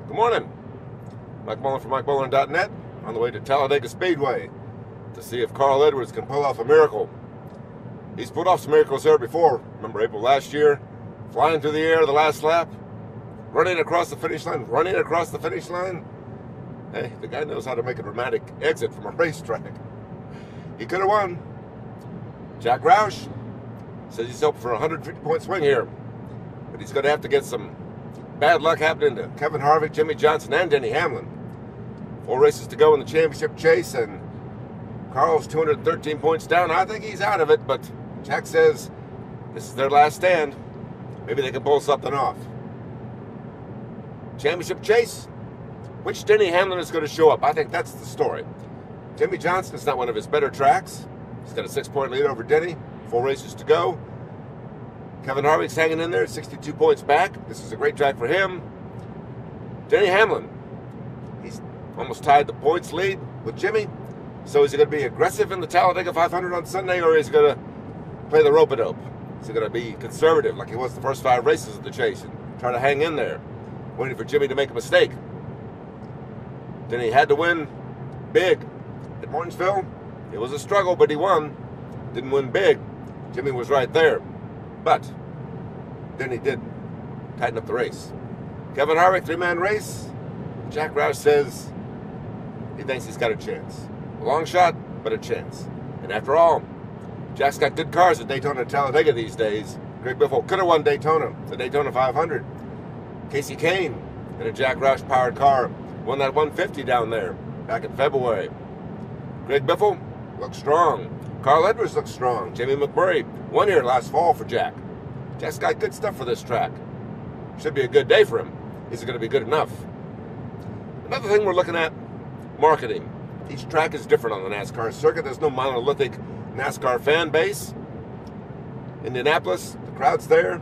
Good morning. Mike Mullen from MikeMullen.net on the way to Talladega Speedway to see if Carl Edwards can pull off a miracle. He's pulled off some miracles there before. Remember April last year? Flying through the air the last lap, running across the finish line. Hey, the guy knows how to make a dramatic exit from a racetrack. He could have won. Jack Roush says he's hoping for a 150-point swing here, but he's going to have to get some bad luck happening to Kevin Harvick, Jimmie Johnson, and Denny Hamlin. 4 races to go in the championship chase, and Carl's 213 points down. I think he's out of it, but Jack says this is their last stand. Maybe they can pull something off. Championship chase? Which Denny Hamlin is going to show up? I think that's the story. Jimmie Johnson is not one of his better tracks. He's got a 6-point lead over Denny. 4 races to go. Kevin Harvick's hanging in there, 62 points back. This is a great track for him. Denny Hamlin, he's almost tied the points lead with Jimmy. So is he going to be aggressive in the Talladega 500 on Sunday, or is he going to play the rope-a-dope? Is he going to be conservative like he was the first 5 races of the chase and try to hang in there, waiting for Jimmy to make a mistake? Denny had to win big at Martinsville. It was a struggle, but he won. Didn't win big. Jimmy was right there. But Denny did tighten up the race. Kevin Harvick, 3-man race. Jack Roush says he thinks he's got a chance. A long shot, but a chance. And after all, Jack's got good cars at Daytona and Talladega these days. Greg Biffle could have won Daytona, the Daytona 500. Casey Kane in a Jack Roush powered car won that 150 down there back in February. Greg Biffle looks strong. Carl Edwards looks strong. Jamie McMurray won here last fall for Jack. Jack's got good stuff for this track. Should be a good day for him. Is it going to be good enough? Another thing we're looking at, marketing. Each track is different on the NASCAR circuit. There's no monolithic NASCAR fan base. Indianapolis, the crowds there,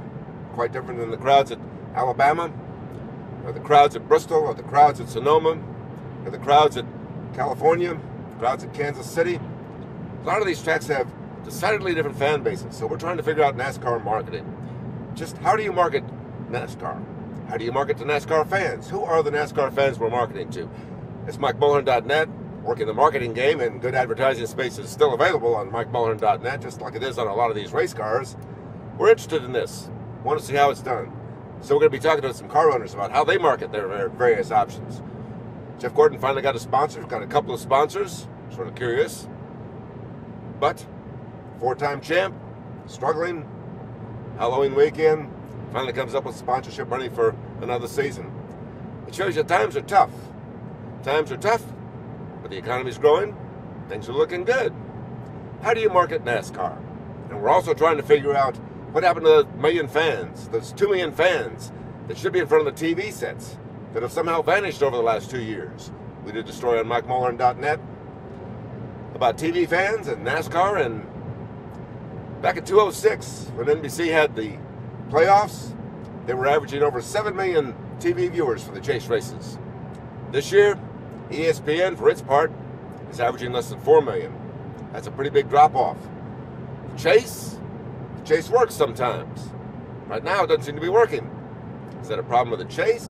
quite different than the crowds at Alabama, or the crowds at Bristol, or the crowds at Sonoma, or the crowds at California, the crowds at Kansas City. A lot of these tracks have decidedly different fan bases, so we're trying to figure out NASCAR marketing. Just how do you market NASCAR? How do you market to NASCAR fans? Who are the NASCAR fans we're marketing to? It's MikeMullen.net, working the marketing game, and good advertising space is still available on MikeMullen.net, just like it is on a lot of these race cars. We're interested in this. Want to see how it's done. So we're going to be talking to some car owners about how they market their various options. Jeff Gordon finally got a sponsor, got a couple of sponsors, sort of curious. But 4-time champ, struggling, Halloween weekend, finally comes up with sponsorship money for another season. It shows you times are tough. Times are tough, but the economy's growing, things are looking good. How do you market NASCAR? And we're also trying to figure out what happened to the million fans, those 2 million fans that should be in front of the TV sets that have somehow vanished over the last 2 years. We did a story on MikeMullen.net about TV fans and NASCAR, and back in 2006, when NBC had the playoffs, they were averaging over 7 million TV viewers for the chase races. This year, ESPN, for its part, is averaging less than 4 million. That's a pretty big drop-off. The chase works sometimes. Right now, it doesn't seem to be working. Is that a problem with the chase?